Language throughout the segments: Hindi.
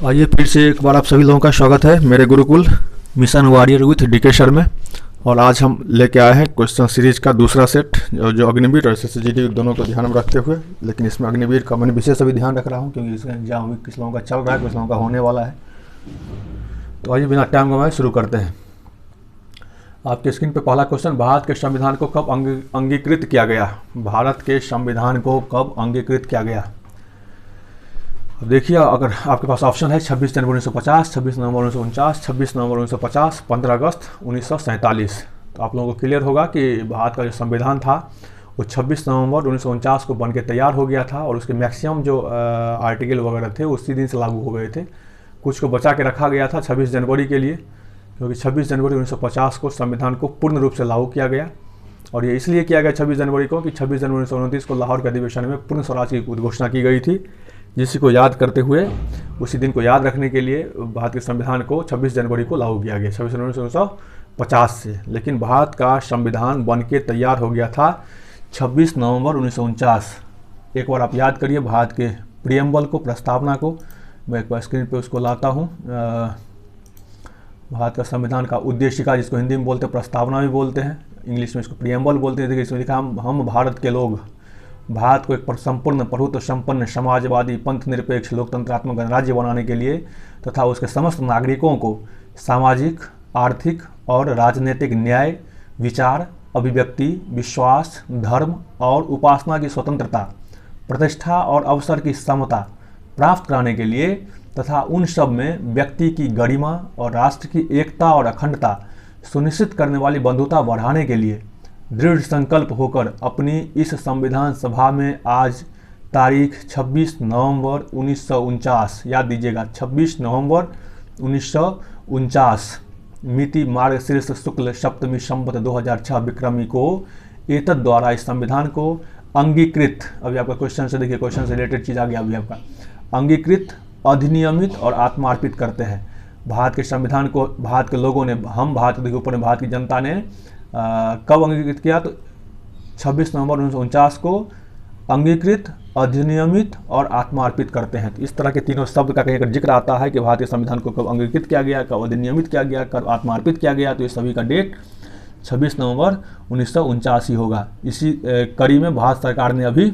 आइए फिर से एक बार आप सभी लोगों का स्वागत है मेरे Gurukul mission warrior with DK sir में। और आज हम लेके आए हैं क्वेश्चन सीरीज का दूसरा सेट जो अग्निवीर और एसएसजी दोनों को ध्यान में रखते हुए, लेकिन इसमें अग्निवीर का मैंने विशेष अभी ध्यान रख रहा हूँ क्योंकि इसका एग्जाम भी कुछ लोगों का चल रहा है, कुछ लोगों का होने वाला है। तो आइए बिना टाइम गंवाए शुरू करते हैं। आपके स्क्रीन पर पहला क्वेश्चन, भारत के संविधान को कब अंगीकृत किया गया? भारत के संविधान को कब अंगीकृत किया गया? अब देखिए, अगर आपके पास ऑप्शन है 26 जनवरी 1950, 26 नवंबर 1949, 26 नवंबर 1950, 15 अगस्त 1947, तो आप लोगों को क्लियर होगा कि भारत का जो संविधान था वो 26 नवंबर 1949 को बनके तैयार हो गया था और उसके मैक्सिमम जो आर्टिकल वगैरह थे उसी दिन से लागू हो गए थे। कुछ को बचा के रखा गया था 26 जनवरी के लिए, क्योंकि 26 जनवरी 1950 को संविधान को पूर्ण रूप से लागू किया गया। और ये इसलिए किया गया 26 जनवरी को कि 26 जनवरी 1929 को लाहौर के अधिवेशन में पूर्ण स्वराज की उद्घोषणा की गई थी, जिसी को याद करते हुए उसी दिन को याद रखने के लिए भारत के संविधान को 26 जनवरी को लागू किया गया, 26 जनवरी 1950 से। लेकिन भारत का संविधान बन के तैयार हो गया था 26 नवंबर 1949। एक बार आप याद करिए भारत के प्रियम्बल को, प्रस्तावना को। मैं एक बार स्क्रीन पे उसको लाता हूँ। भारत का संविधान का उद्देशिका, जिसको हिंदी में बोलते हैं प्रस्तावना भी बोलते हैं, इंग्लिश में इसको प्रियम्बल बोलते हैं। देखिए इसमें लिखा हम भारत के लोग भारत को एक संपूर्ण प्रभुत्व संपन्न समाजवादी पंथ निरपेक्ष लोकतंत्रात्मक गणराज्य बनाने के लिए तथा उसके समस्त नागरिकों को सामाजिक, आर्थिक और राजनीतिक न्याय, विचार, अभिव्यक्ति, विश्वास, धर्म और उपासना की स्वतंत्रता, प्रतिष्ठा और अवसर की समता प्राप्त कराने के लिए तथा उन सब में व्यक्ति की गरिमा और राष्ट्र की एकता और अखंडता सुनिश्चित करने वाली बंधुता बढ़ाने के लिए दृढ़ संकल्प होकर अपनी इस संविधान सभा में आज तारीख 26 नवंबर 1949, याद दीजिएगा 26 नवंबर 1949 मिति मार्गशीर्ष शुक्ल सप्तमी संवत 2006 विक्रमी को एतद द्वारा इस संविधान को अंगीकृत, अभी आपका क्वेश्चन से देखिए, क्वेश्चन से रिलेटेड चीज़ आ गया अभी आपका, अंगीकृत, अधिनियमित और आत्मार्पित करते हैं। भारत के संविधान को भारत के लोगों ने, हम भारत के ऊपर भारत की जनता ने कब अंगीकृत किया? तो 26 नवंबर 1949 को अंगीकृत, अधिनियमित और आत्मार्पित करते हैं। तो इस तरह के तीनों शब्द का कहीं अगर जिक्र आता है कि भारतीय संविधान को कब अंगीकृत किया गया, कब अधिनियमित किया गया, कब आत्मार्पित किया गया, तो ये सभी का डेट 26 नवंबर 1949 ही होगा। इसी कड़ी में भारत सरकार ने अभी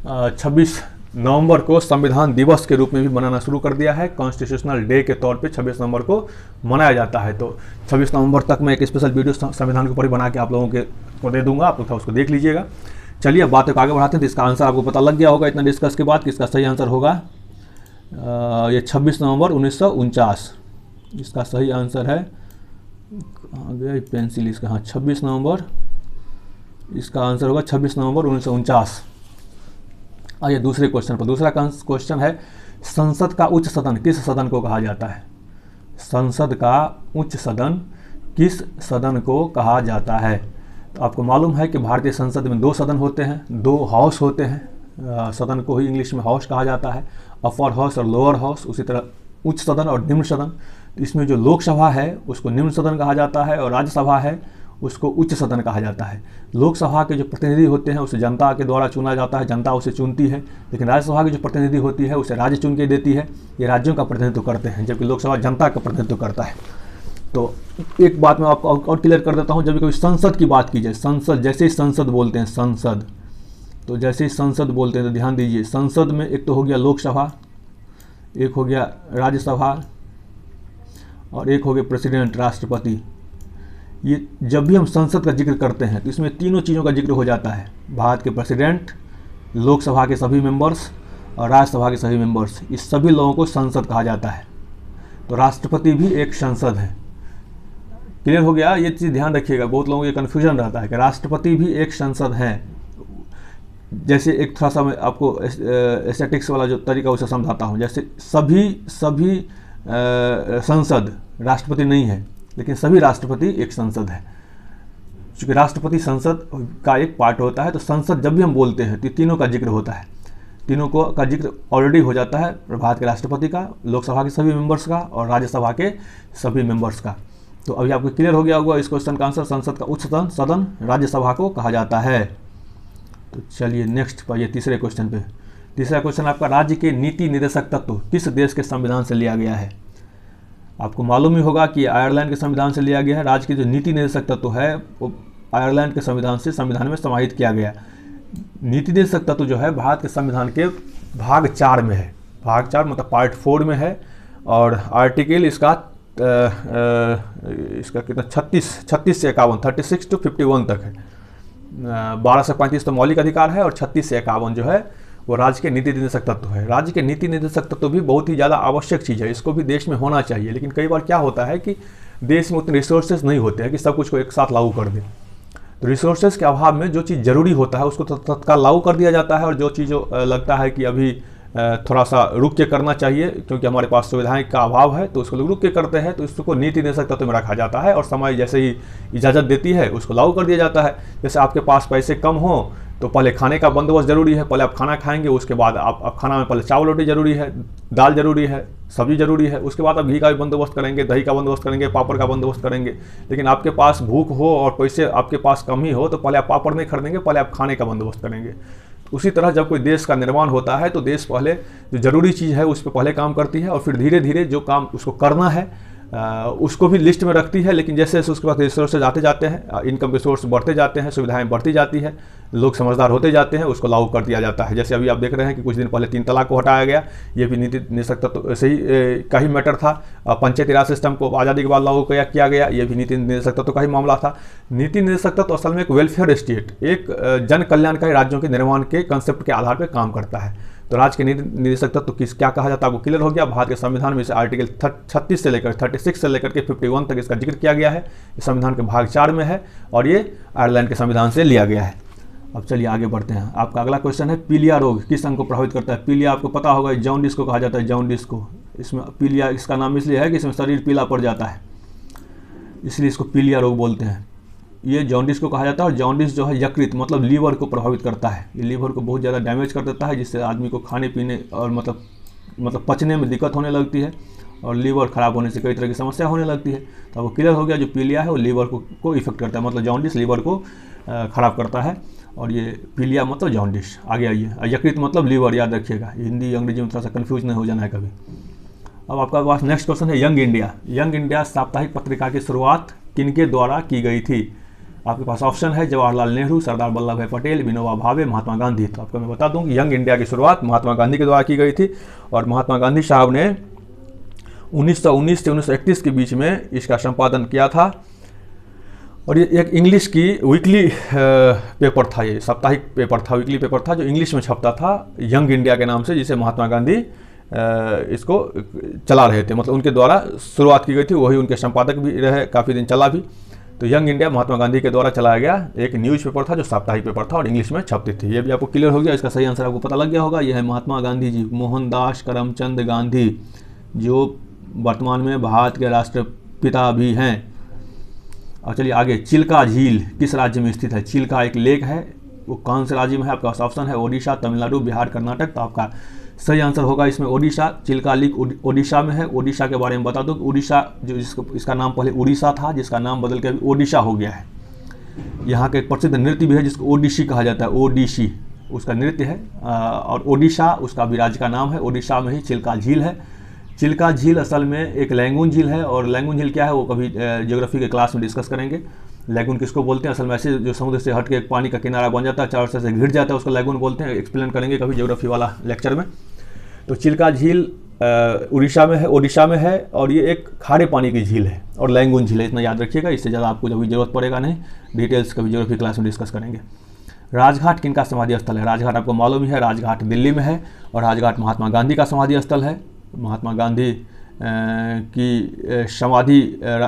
26 नवंबर को संविधान दिवस के रूप में भी मनाना शुरू कर दिया है। कॉन्स्टिट्यूशनल डे के तौर पे 26 नवंबर को मनाया जाता है। तो 26 नवंबर तक मैं एक स्पेशल वीडियो संविधान के ऊपर ही बना के आप लोगों को दे दूंगा, आप लोग उसको देख लीजिएगा। चलिए अब बातों को आगे बढ़ाते हैं। तो इसका आंसर आपको पता लग गया होगा इतना डिस्कस के बाद कि इसका सही आंसर होगा ये 26 नवंबर 1949। इसका सही आंसर है, कहाँ गया पेंसिल इसका, हाँ 26 नवंबर, इसका आंसर होगा 26 नवंबर 1949। आइए दूसरे क्वेश्चन पर। दूसरा क्वेश्चन है, संसद का उच्च सदन किस सदन को कहा जाता है? संसद का उच्च सदन किस सदन को कहा जाता है? तो आपको मालूम है कि भारतीय संसद में 2 सदन होते हैं, 2 हाउस होते हैं। सदन को ही इंग्लिश में हाउस कहा जाता है, अपर हाउस और लोअर हाउस। उसी तरह उच्च सदन और निम्न सदन। तो इसमें जो लोकसभा है उसको निम्न सदन कहा जाता है और राज्यसभा है उसको उच्च सदन कहा जाता है। लोकसभा के जो प्रतिनिधि होते हैं उसे जनता के द्वारा चुना जाता है, जनता उसे चुनती है। लेकिन राज्यसभा की जो प्रतिनिधि होती है उसे राज्य चुन के देती है, ये राज्यों का प्रतिनिधित्व करते हैं, जबकि लोकसभा जनता का प्रतिनिधित्व करता है। तो एक बात मैं आपको और क्लियर कर देता हूँ, जब कभी संसद की बात की जाए, संसद जैसे ही संसद बोलते हैं, संसद, तो जैसे ही संसद बोलते हैं तो ध्यान दीजिए, संसद में एक तो हो गया लोकसभा, एक हो गया राज्यसभा और एक हो गया प्रेसिडेंट, राष्ट्रपति। ये जब भी हम संसद का जिक्र करते हैं तो इसमें तीनों चीज़ों का जिक्र हो जाता है, भारत के प्रेसिडेंट, लोकसभा के सभी मेंबर्स और राज्यसभा के सभी मेंबर्स। इस सभी लोगों को संसद कहा जाता है। तो राष्ट्रपति भी एक संसद है। क्लियर हो गया? ये चीज़ ध्यान रखिएगा, बहुत लोगों को ये कन्फ्यूजन रहता है कि राष्ट्रपति भी एक संसद है। जैसे एक थोड़ा सा मैं आपको एस्थेटिक्स वाला जो तरीका उसे समझाता हूँ। जैसे सभी संसद राष्ट्रपति नहीं है, लेकिन सभी राष्ट्रपति एक संसद है। चूँकि राष्ट्रपति संसद का एक पार्ट होता है, तो संसद जब भी हम बोलते हैं तो तीनों का जिक्र होता है। तीनों को का जिक्र ऑलरेडी हो जाता है, भारत के राष्ट्रपति का, लोकसभा के सभी मेंबर्स का और राज्यसभा के सभी मेंबर्स का। तो अभी आपको क्लियर हो गया होगा इस क्वेश्चन का आंसर, संसद का उच्च सदन राज्यसभा को कहा जाता है। तो चलिए नेक्स्ट पर, ये तीसरे क्वेश्चन पे, तीसरा क्वेश्चन आपका, राज्य के नीति निर्देशक तत्व किस देश के संविधान से लिया गया है? आपको मालूम ही होगा कि आयरलैंड के संविधान से लिया गया है। राज्य के जो नीति निर्देशक तत्व है वो आयरलैंड के संविधान में समाहित किया गया। नीति निर्देशक तत्व जो है भारत के संविधान के भाग 4 में है। भाग 4 मतलब पार्ट 4 में है, और आर्टिकल इसका कितना 36 से 51, 36 to 51 तक है। 12 से 35 तो मौलिक अधिकार है, और 36 से 51 जो है वो राज्य के नीति निर्देशक तत्व है। राज्य के नीति निर्देशक तत्व भी बहुत ही ज़्यादा आवश्यक चीज़ है, इसको भी देश में होना चाहिए। लेकिन कई बार क्या होता है कि देश में उतने रिसोर्सेज नहीं होते हैं कि सब कुछ को एक साथ लागू कर दें। तो रिसोर्सेज के अभाव में जो चीज़ ज़रूरी होता है उसको तत्काल लागू कर दिया जाता है, और जो चीज़ लगता है कि अभी थोड़ा सा रुक के करना चाहिए क्योंकि हमारे पास सुविधाएं का अभाव है, तो उसको रुक के करते हैं, तो इसको नीति निर्देशक तत्व में रखा जाता है, और समय जैसे ही इजाज़त देती है उसको लागू कर दिया जाता है। जैसे आपके पास पैसे कम हो तो पहले खाने का बंदोबस्त जरूरी है, पहले आप खाना खाएंगे, उसके बाद आप खाना में पहले चावल रोटी जरूरी है, दाल जरूरी है, सब्जी जरूरी है, उसके बाद आप घी का भी बंदोबस्त करेंगे, दही का बंदोबस्त करेंगे, पापड़ का बंदोबस्त करेंगे। लेकिन आपके पास भूख हो और पैसे आपके पास कम ही हो तो पहले आप पापड़ नहीं खरीदेंगे, पहले आप खाने का बंदोबस्त करेंगे। उसी तरह जब कोई देश का निर्माण होता है तो देश पहले जो ज़रूरी चीज़ है उस पर पहले काम करती है, और फिर धीरे धीरे जो काम उसको करना है उसको भी लिस्ट में रखती है। लेकिन जैसे जैसे उसके बाद रिसोर्सेज आते जाते हैं, इनकम के सोर्स बढ़ते जाते हैं, सुविधाएं बढ़ती जाती है, लोग समझदार होते जाते हैं, उसको लागू कर दिया जाता है। जैसे अभी आप देख रहे हैं कि कुछ दिन पहले 3 तलाक को हटाया गया, ये भी नीति निर्देशक तत्व से ही का ही मैटर था। पंचायती राज सिस्टम को आज़ादी के बाद लागू किया गया, ये भी नीति निर्देशक तत्व का ही मामला था। नीति निर्देशक तत्व असल में एक वेलफेयर स्टेट, एक जन कल्याणकारी राज्यों के निर्माण के कंसेप्ट के आधार पर काम करता है। तो राज्य के नीति निर्देशक तत्व क्या कहा जाता है आपको क्लियर हो गया। भारत के संविधान में इसे आर्टिकल 36 से लेकर 36 से लेकर के 51 तक इसका जिक्र किया गया है। इस संविधान के भाग 4 में है, और ये आयरलैंड के संविधान से लिया गया है। अब चलिए आगे बढ़ते हैं। आपका अगला क्वेश्चन है, पीलिया रोग किस अंग को प्रभावित करता है? पीलिया आपको पता होगा जॉन्डिस को कहा जाता है, जॉन्डिस को। इसमें पीलिया इसका नाम इसलिए है कि इसमें शरीर पीला पड़ जाता है, इसलिए इसको पीलिया रोग बोलते हैं। ये जॉन्डिस को कहा जाता है, और जॉन्डिस जो है यकृत मतलब लीवर को प्रभावित करता है। ये लीवर को बहुत ज़्यादा डैमेज कर देता है, जिससे आदमी को खाने पीने और मतलब पचने में दिक्कत होने लगती है, और लीवर खराब होने से कई तरह की समस्या होने लगती है। तो वो क्लियर हो गया, जो पीलिया है वो लीवर को इफेक्ट करता है, मतलब जॉन्डिस लीवर को खराब करता है, और ये पीलिया मतलब जॉन्डिस। आगे आइए, यकृत मतलब लीवर, याद रखिएगा, हिंदी अंग्रेजी में थोड़ा सा कन्फ्यूज नहीं हो जाना है कभी। अब आपका पास नेक्स्ट क्वेश्चन है, यंग इंडिया। यंग इंडिया साप्ताहिक पत्रिका की शुरुआत किनके द्वारा की गई थी? आपके पास ऑप्शन है जवाहरलाल नेहरू, सरदार वल्लभ भाई पटेल, विनोबा भावे, महात्मा गांधी। तो आपको मैं बता दूं कि यंग इंडिया की शुरुआत महात्मा गांधी के द्वारा की गई थी, और महात्मा गांधी साहब ने 1919 से 1931 के बीच में इसका संपादन किया था। और ये एक इंग्लिश की वीकली पेपर था, ये साप्ताहिक पेपर था, वीकली पेपर था, जो इंग्लिश में छपता था यंग इंडिया के नाम से, जिसे महात्मा गांधी इसको चला रहे थे, मतलब उनके द्वारा शुरुआत की गई थी, वही उनके संपादक भी रहे, काफ़ी दिन चला भी। तो यंग इंडिया महात्मा गांधी के द्वारा चलाया गया एक न्यूज़पेपर था, जो साप्ताहिक पेपर था और इंग्लिश में छपती थी। ये भी आपको क्लियर हो गया, इसका सही आंसर आपको पता लग गया होगा। यह है महात्मा गांधी जी, मोहनदास करमचंद गांधी, जो वर्तमान में भारत के राष्ट्रपिता भी हैं। और चलिए आगे, चिल्का झील किस राज्य में स्थित है? चिल्का एक लेक है, वो कौन से राज्य में है? आपका ऑप्शन है ओडिशा, तमिलनाडु, बिहार, कर्नाटक। तो आपका सही आंसर होगा इसमें ओडिशा। चिल्का लेक ओडिशा में है। ओडिशा के बारे में बता दो, उड़ीसा जो इसका नाम पहले उड़ीसा था, जिसका नाम बदल के अभी ओडिशा हो गया है। यहाँ का एक प्रसिद्ध नृत्य भी है जिसको ओडिसी कहा जाता है, ओडिसी उसका नृत्य है। और ओडिशा उसका भी राज्य का नाम है। ओडिशा में ही चिल्का झील है। चिल्का झील असल में एक लैंगून झील है, और लैंगून झील क्या है वो कभी ज्योग्राफी के क्लास में डिस्कस करेंगे। लैगून किसको बोलते हैं? असल में ऐसे जो समुद्र से हट के एक पानी का किनारा बन जाता है, चारों से घिर जाता है, उसको लैगून बोलते हैं। एक्सप्लेन करेंगे कभी ज्योग्राफी वाला लेक्चर में। तो चिल्का झील उड़ीसा में है, ओडिशा में है, और ये एक खारे पानी की झील है और लैंगून झील है, इतना याद रखिएगा। इससे ज़्यादा आपको जब जरूरत पड़ेगा नहीं, डिटेल्स कभी ज्योग्राफी क्लास में डिस्कस करेंगे। राजघाट किनका समाधि स्थल है? राजघाट आपको मालूम ही है, राजघाट दिल्ली में है, और राजघाट महात्मा गांधी का समाधि स्थल है। महात्मा गांधी की समाधि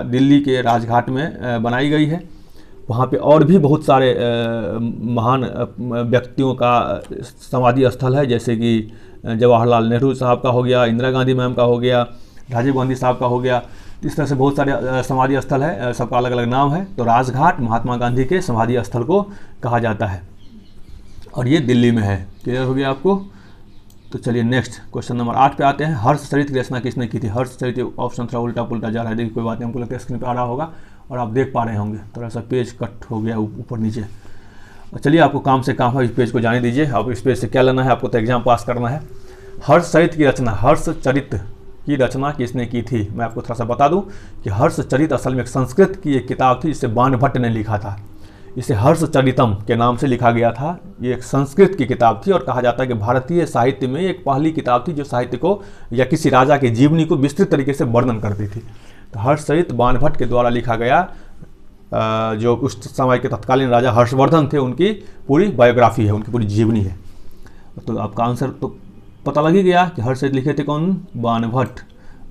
दिल्ली के राजघाट में बनाई गई है। वहाँ पे और भी बहुत सारे महान व्यक्तियों का समाधि स्थल है, जैसे कि जवाहरलाल नेहरू साहब का हो गया, इंदिरा गांधी मैम का हो गया, राजीव गांधी साहब का हो गया। इस तरह से बहुत सारे समाधि स्थल है, सबका अलग अलग नाम है। तो राजघाट महात्मा गांधी के समाधि स्थल को कहा जाता है, और ये दिल्ली में है। क्लियर हो गया आपको? तो चलिए नेक्स्ट क्वेश्चन नंबर 8 पे आते हैं। हर्षचरित की रचना किसने की थी? हर्षचरित ऑप्शन थोड़ा उल्टा पुल्टा जा रहा है, देखिए कोई बात नहीं, हमको लगता है स्क्रीन पर आ रहा होगा और आप देख पा रहे होंगे। थोड़ा सा पेज कट हो गया ऊपर नीचे। चलिए, आपको काम से काम है, इस पेज को जाने दीजिए। अब इस पेज से क्या लेना है, आपको तो एग्जाम पास करना है। हर्षचरित की रचना, हर्षचरित की रचना किसने की थी? मैं आपको थोड़ा सा बता दूं कि हर्षचरित असल में एक संस्कृत की एक किताब थी जिसे बाणभट्ट ने लिखा था। इसे हर्षचरितम के नाम से लिखा गया था। ये एक संस्कृत की किताब थी और कहा जाता है कि भारतीय साहित्य में एक पहली किताब थी जो साहित्य को या किसी राजा की जीवनी को विस्तृत तरीके से वर्णन करती थी। तो हर्षचरित बाणभट्ट के द्वारा लिखा गया, जो उस समय के तत्कालीन राजा हर्षवर्धन थे उनकी पूरी बायोग्राफी है, उनकी पूरी जीवनी है। तो आपका आंसर तो पता लग ही गया कि हर्षचरित लिखे थे कौन? बाणभट्ट।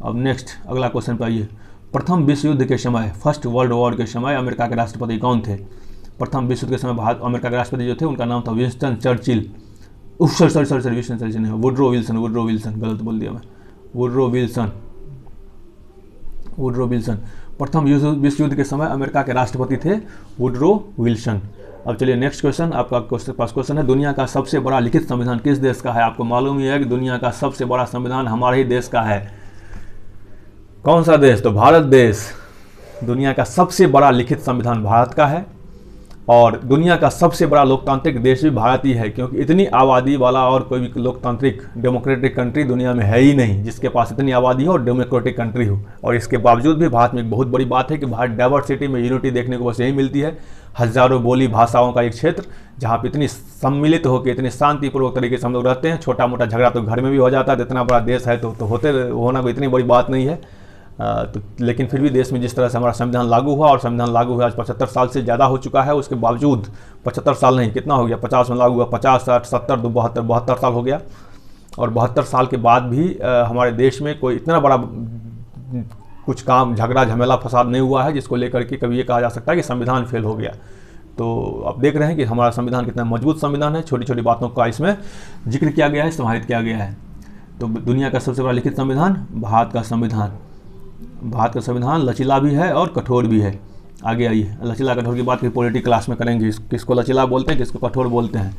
अब नेक्स्ट अगला क्वेश्चन पे आइए। प्रथम विश्व युद्ध के समय, फर्स्ट वर्ल्ड वॉर के समय अमेरिका के राष्ट्रपति कौन थे? प्रथम विश्व युद्ध के समय भारत अमेरिका के राष्ट्रपति जो थे उनका नाम था Winston Churchill. Sorry Winston Churchill नहीं, वुडरो विल्सन, गलत बोल दिया मैं, वुडरो विल्सन। प्रथम विश्व युद्ध के समय अमेरिका के राष्ट्रपति थे वुडरो विल्सन। अब चलिए नेक्स्ट क्वेश्चन, आपका पास क्वेश्चन है, दुनिया का सबसे बड़ा लिखित संविधान किस देश का है? आपको मालूम ही है कि दुनिया का सबसे बड़ा संविधान हमारे ही देश का है। कौन सा देश? तो भारत देश। दुनिया का सबसे बड़ा लिखित संविधान भारत का है और दुनिया का सबसे बड़ा लोकतांत्रिक देश भी भारत ही है, क्योंकि इतनी आबादी वाला और कोई भी लोकतांत्रिक डेमोक्रेटिक कंट्री दुनिया में है ही नहीं जिसके पास इतनी आबादी हो और डेमोक्रेटिक कंट्री हो। और इसके बावजूद भी भारत में एक बहुत बड़ी बात है कि भारत डाइवर्सिटी में यूनिटी देखने को बस यही मिलती है। हज़ारों बोली भाषाओं का एक क्षेत्र जहाँ पर इतनी सम्मिलित होकर इतनी शांतिपूर्वक तरीके से हम लोग रहते हैं। छोटा मोटा झगड़ा तो घर में भी हो जाता है, इतना बड़ा देश है तो होना कोई इतनी बड़ी बात नहीं है। तो लेकिन फिर भी देश में जिस तरह से हमारा संविधान लागू हुआ, और संविधान लागू हुआ आज 75 साल से ज़्यादा हो चुका है, उसके बावजूद 75 साल नहीं, कितना हो गया, 50 में लागू हुआ, 50, 60, 70, 72 साल हो गया। और 72 साल के बाद भी हमारे देश में कोई इतना बड़ा कुछ काम, झगड़ा, झमेला, फसाद नहीं हुआ है जिसको लेकर के कभी ये कहा जा सकता है कि संविधान फेल हो गया। तो आप देख रहे हैं कि हमारा संविधान कितना मजबूत संविधान है। छोटी छोटी बातों का इसमें जिक्र किया गया है, समाहित किया गया है। तो दुनिया का सबसे बड़ा लिखित संविधान भारत का संविधान। भारत का संविधान लचीला भी है और कठोर भी है। आगे आइए, लचीला कठोर की बात पॉलिटी क्लास में करेंगे, किसको लचीला बोलते हैं, किसको कठोर बोलते हैं।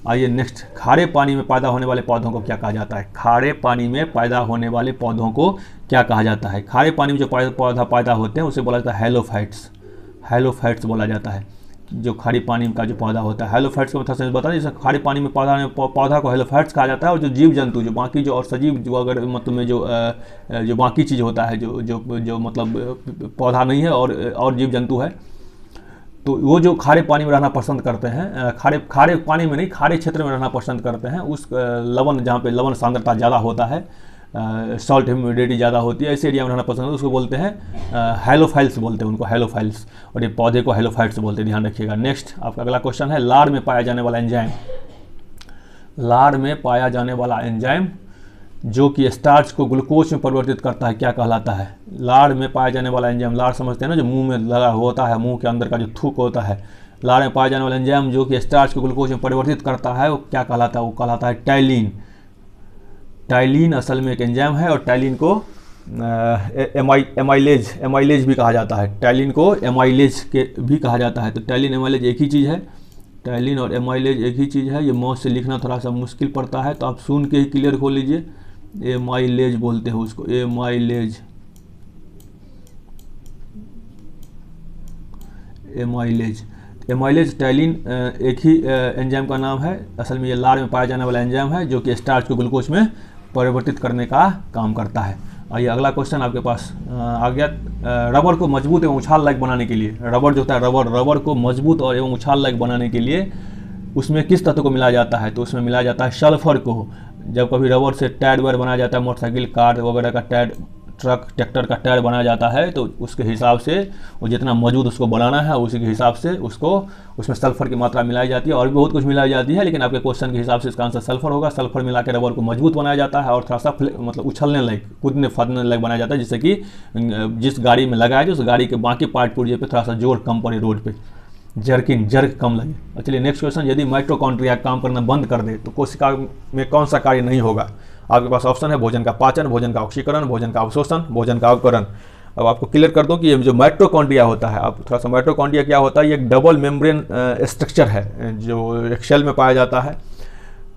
आइए नेक्स्ट, खारे पानी में पैदा होने वाले पौधों को क्या कहा जाता है? खारे पानी में पैदा होने वाले पौधों को क्या कहा जाता है? खारे पानी में जो पौधा पैदा होते हैं उसे बोला जाता है हेलोफाइट्स। हेलोफाइट्स बोला जाता है जो खारे पानी का जो पौधा होता है। हेलोफाइट्स का मतलब समझ बता दें, जैसे खारे पानी में पौधा को हेलोफाइट्स कहा जाता है। और जो जीव जंतु, जो बाकी जो और सजीव जो अगर मतलब में जो बाकी चीज़ होता है, जो मतलब पौधा नहीं है और जीव जंतु है, तो वो जो खारे पानी में रहना पसंद करते हैं, खारे पानी में नहीं, खारे क्षेत्र में रहना पसंद करते हैं, उस लवण, जहाँ पे लवण सांद्रता ज़्यादा होता है, सॉल्ट ह्यूमिडिटी ज़्यादा होती है, ऐसे एरिया में रहना पसंद है, उसको बोलते हैं हेलोफाइल्स बोलते हैं उनको, हेलोफाइल्स। और ये पौधे को हेलोफाइट्स बोलते हैं, ध्यान रखिएगा। नेक्स्ट आपका अगला क्वेश्चन है, लार में पाया जाने वाला एंजाइम। लार में पाया जाने वाला एंजाइम जो कि स्टार्च को ग्लूकोज में परिवर्तित करता है, क्या कहलाता है? लार में पाया जाने वाला एंजाइम, लार समझते हैं ना, जो मुंह में लगा होता है, मुंह के अंदर का जो थूक होता है। लार में पाया जाने वाला एंजाइम जो कि स्टार्च को ग्लूकोज में परिवर्तित करता है, वो क्या कहलाता है? वो कहलाता है टाइलिन। टाइलिन असल में एक एंजाइम है और टाइलिन को एमाइलेज भी कहा जाता है। टाइलिन को एमाइलेज के भी कहा जाता है। तो टाइलिन एमाइलेज एक ही चीज़ है, टाइलिन और एमाइलेज एक ही चीज़ है। ये मौत से लिखना थोड़ा सा मुश्किल पड़ता है, तो आप सुन के ही क्लियर खोल लीजिए। एमाइलेज बोलते हैं उसको, एमाइलेज। एमाइलेज टाइलिन एक ही एंजाइम का नाम है। असल में ये लार में पाया जाने वाला एंजाइम है जो कि स्टार्च को ग्लूकोज में परिवर्तित करने का काम करता है। आइए अगला क्वेश्चन आपके पास आ गया। रबर को मजबूत एवं उछाल लायक बनाने के लिए, रबर जो होता है, रबर को मजबूत और एवं उछाल लायक बनाने के लिए उसमें किस तत्व को मिलाया जाता है? तो उसमें मिलाया जाता है सल्फर को। जब कभी रबर से टायर वायर बनाया जाता है, मोटरसाइकिल, कार वगैरह का टायर, ट्रक, ट्रैक्टर का टायर बनाया जाता है, तो उसके हिसाब से वो जितना मजबूत उसको बनाना है उसी के हिसाब से उसको उसमें सल्फर की मात्रा मिलाई जाती है। और भी बहुत कुछ मिलाई जाती है, लेकिन आपके क्वेश्चन के हिसाब से इसका आंसर सल्फर होगा। सल्फर मिला के रबर को मजबूत बनाया जाता है और थोड़ा सा मतलब उछलने लायक, कूदने फादने लायक बनाया जाता है, जिससे कि जिस गाड़ी में लगाया जाए उस गाड़ी के बाकी पार्ट पुर्जे पे थोड़ा सा जोर कम पड़े, रोड पे जर्क कम लगे। चलिए नेक्स्ट क्वेश्चन, यदि माइटोकॉन्ड्रिया काम करना बंद कर दे तो कोशिका में कौन सा कार्य नहीं होगा? आपके पास ऑप्शन है भोजन का पाचन, भोजन का ऑक्सीकरण, भोजन का अवशोषण, भोजन का अवकरण। अब आपको क्लियर कर दूं कि ये जो माइटोकॉन्ड्रिया होता है, आप थोड़ा सा माइटोकॉन्ड्रिया क्या होता है, ये एक डबल मेम्ब्रेन स्ट्रक्चर है जो एक सेल में पाया जाता है।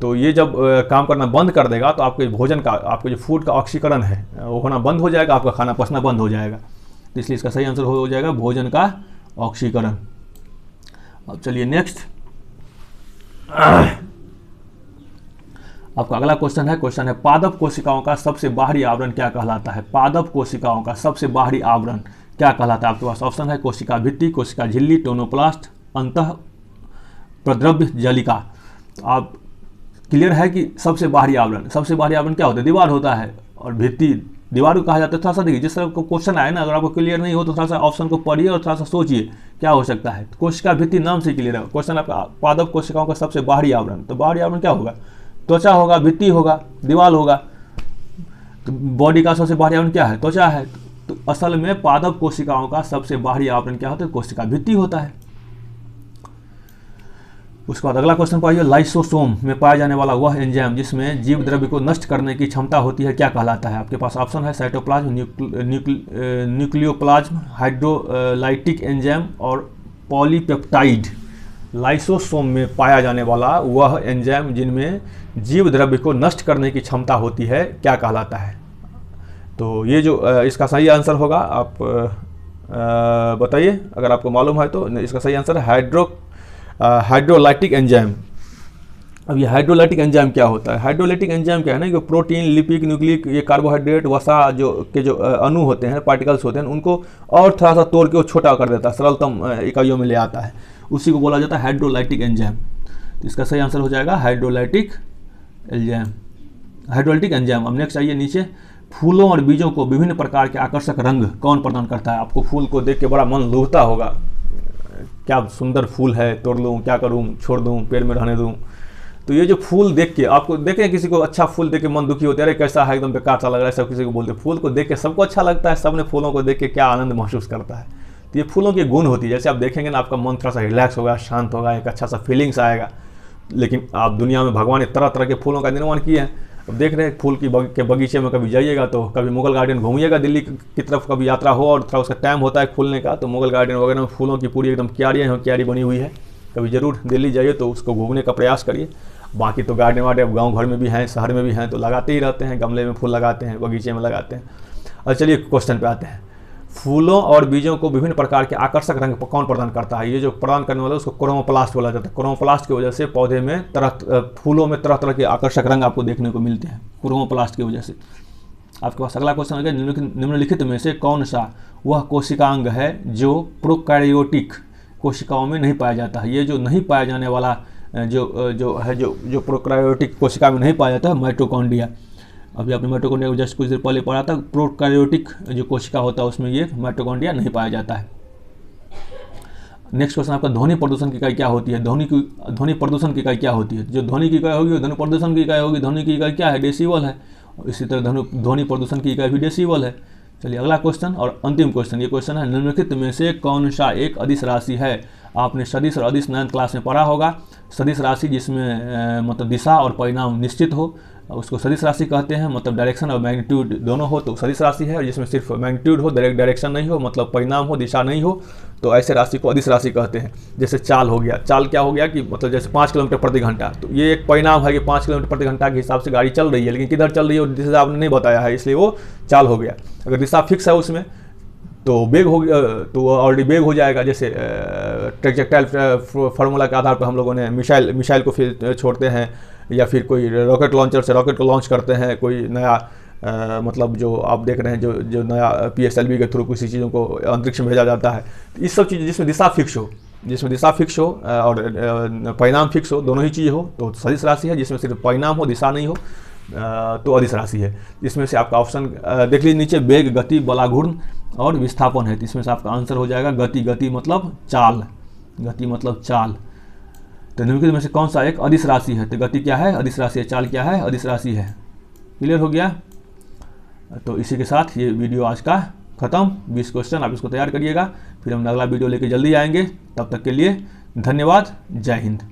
तो ये जब काम करना बंद कर देगा तो आपके भोजन का, आपके जो फूड का ऑक्सीकरण है वो होना बंद हो जाएगा, आपका खाना पचना बंद हो जाएगा। तो इसलिए इसका सही आंसर हो जाएगा भोजन का ऑक्सीकरण। अब चलिए नेक्स्ट, आपका अगला क्वेश्चन है पादप कोशिकाओं का सबसे बाहरी आवरण क्या कहलाता है? पादप कोशिकाओं का सबसे बाहरी आवरण क्या कहलाता है? आपके पास ऑप्शन है कोशिका भित्ति, कोशिका झिल्ली, टोनोप्लास्ट, अंतः प्रद्रव्य जालिका। आप क्लियर है कि सबसे बाहरी आवरण क्या होता है? दीवार होता है, और भित्ति दीवार को कहा जाता है। थोड़ा सा देखिए, जिस तरह को क्वेश्चन आए ना, अगर आपको क्लियर नहीं हो तो थोड़ा सा ऑप्शन को पढ़िए और थोड़ा सा सोचिए क्या हो सकता है। कोशिका भित्ति नाम से क्लियर है। क्वेश्चन आपका पादप कोशिकाओं का सबसे बाहरी आवरण, तो बाहरी आवरण क्या होगा? त्वचा होगा, भित्ति होगा, दीवार होगा। तो बॉडी का सबसे बाहरी आवरण क्या है? त्वचा है। तो असल में पादप कोशिकाओं का सबसे बाहरी आवरण क्या होता है? कोशिका भित्ति होता है। उसके बाद अगला क्वेश्चन पाइए, लाइसोसोम में पाया जाने वाला वह एंजाइम जिसमें जीव द्रव्य को नष्ट करने की क्षमता होती है क्या कहलाता है? आपके पास ऑप्शन है साइटोप्लाज्म, न्यूक्लियोप्लाज्म, हाइड्रोलाइटिक एंजाइम और पॉलीपेप्टाइड। लाइसोसोम में पाया जाने वाला वह एंजाइम जिनमें जीव द्रव्य को नष्ट करने की क्षमता होती है क्या कहलाता है? तो ये जो इसका सही आंसर होगा, आप बताइए अगर आपको मालूम है तो। इसका सही आंसर है हाइड्रोलाइटिक एंजाइम। अब ये हाइड्रोलाइटिक एंजाइम क्या होता है? हाइड्रोलाइटिक एंजाइम क्या है ना, कि प्रोटीन, लिपिड, न्यूक्लिक, ये कार्बोहाइड्रेट, वसा जो अणु होते हैं, पार्टिकल्स होते हैं, उनको और थोड़ा सा तोड़ के वो छोटा कर देता है, सरलतम इकाइयों में ले आता है। उसी को बोला जाता है हाइड्रोलाइटिक एंजाइम। तो इसका सही आंसर हो जाएगा हाइड्रोलाइटिक एंजाइम। अब नेक्स्ट आइए नीचे, फूलों और बीजों को विभिन्न प्रकार के आकर्षक रंग कौन प्रदान करता है? आपको फूल को देख के बड़ा मन लुभाता होगा, क्या सुंदर फूल है, तोड़ लूँ, क्या करूँ, छोड़ दूँ, पेड़ में रहने दूँ। तो ये जो फूल देख के आपको, देखें किसी को अच्छा फूल देख के मन दुखी होता है, अरे कैसा है, एकदम बेकार सा लग रहा है, सब किसी को बोलते हैं। फूल को देख के सबको अच्छा लगता है, सबने फूलों को देख के क्या आनंद महसूस करता है। तो ये फूलों के गुण होती है, जैसे आप देखेंगे ना, आपका मन थोड़ा सा रिलैक्स होगा, शांत होगा, एक अच्छा सा फीलिंग्स आएगा। लेकिन आप दुनिया में भगवान ने तरह तरह के फूलों का निर्माण किए हैं। अब देख रहे हैं फूल के बगीचे में कभी जाइएगा तो कभी मुगल गार्डन घूमिएगा, दिल्ली की तरफ कभी यात्रा हो और थोड़ा उसका टाइम होता है फूलने का, तो मुगल गार्डन वगैरह में फूलों की पूरी एकदम क्यारी बनी हुई है। कभी ज़रूर दिल्ली जाइए तो उसको घूमने का प्रयास करिए। बाकी तो गार्डन वार्डन गाँव घर में भी हैं, शहर में भी हैं, तो लगाते ही रहते हैं, गमले में फूल लगाते हैं, बगीचे में लगाते हैं। और चलिए क्वेश्चन पे आते हैं, फूलों और बीजों को विभिन्न प्रकार के आकर्षक रंग कौन प्रदान करता है? ये जो प्रदान करने वाला है उसको क्रोमोप्लास्ट बोला जाता है। क्रोमोप्लास्ट की वजह से पौधे में फूलों में तरह तरह के आकर्षक रंग आपको देखने को मिलते हैं, क्रोमोप्लास्ट की वजह से। आपके पास अगला क्वेश्चन है, निम्नलिखित में से कौन सा वह कोशिकांग है जो प्रोकैरियोटिक कोशिकाओं में नहीं पाया जाता है? ये जो नहीं पाया जाने वाला जो प्रोकैरियोटिक कोशिका में नहीं पाया जाता है, माइटोकॉन्ड्रिया। अभी आपने माइटोकॉन्ड्रिया को जस्ट कुछ देर पहले पढ़ा था। प्रोकैरियोटिक जो कोशिका होता है उसमें ये माइटोकॉन्ड्रिया नहीं पाया जाता है। नेक्स्ट क्वेश्चन आपका, ध्वनि प्रदूषण की इकाई क्या होती है? ध्वनि प्रदूषण की इकाई क्या होती है? जो ध्वनि की इकाई होगी वो ध्वनि प्रदूषण की इकाई होगी। ध्वनि की इकाई क्या है? डेसिबल है। इसी तरह ध्वनि प्रदूषण की इकाई भी डेसिबल है। चलिए अगला क्वेश्चन और अंतिम क्वेश्चन, ये क्वेश्चन है, निम्नलिखित में से कौन सा एक अदिश राशि है? आपने सदिश और अदिश 9th क्लास में पढ़ा होगा। सदिश राशि जिसमें मतलब दिशा और परिणाम निश्चित हो, उसको सदिश राशि कहते हैं। मतलब डायरेक्शन और मैग्नीट्यूड दोनों हो तो सदिश राशि है, और जिसमें सिर्फ मैग्नीट्यूड हो, डायरेक्शन नहीं हो, मतलब परिणाम हो, दिशा नहीं हो, तो ऐसे राशि को अदिश राशि कहते हैं। जैसे चाल हो गया, चाल क्या हो गया कि मतलब जैसे 5 किलोमीटर प्रति घंटा, तो ये एक परिणाम है कि 5 किलोमीटर प्रति घंटा के हिसाब से गाड़ी चल रही है, लेकिन किधर चल रही है दिशा आपने नहीं बताया है, इसलिए वो चाल हो गया। अगर दिशा फिक्स है उसमें तो वेग हो गया, तो ऑलरेडी वेग हो जाएगा। जैसे ट्रैजेक्टाइल फार्मूला के आधार पर हम लोगों ने मिसाइल को फिर छोड़ते हैं, या फिर कोई रॉकेट लॉन्चर से रॉकेट को लॉन्च करते हैं, कोई नया मतलब जो आप देख रहे हैं जो नया PSLV के थ्रू किसी चीज़ों को अंतरिक्ष में भेजा जाता है। इस सब चीज़ जिसमें दिशा फिक्स हो और परिणाम फिक्स हो, दोनों ही चीज़ हो, तो सदिश राशि है। जिसमें सिर्फ परिणाम हो, दिशा नहीं हो, तो अदिश राशि है। इसमें से आपका ऑप्शन देख लीजिए नीचे, वेग, गति, बलाघूर्ण और विस्थापन है। तो इसमें से आपका आंसर हो जाएगा गति मतलब चाल। तो निम्नलिखित में से कौन सा एक अदिश राशि है? तो गति क्या है? अदिश राशि है। चाल क्या है? अदिश राशि है। क्लियर हो गया? तो इसी के साथ ये वीडियो आज का खत्म। 20 क्वेश्चन आप इसको तैयार करिएगा, फिर हम अगला वीडियो लेके जल्दी आएंगे। तब तक के लिए धन्यवाद। जय हिंद।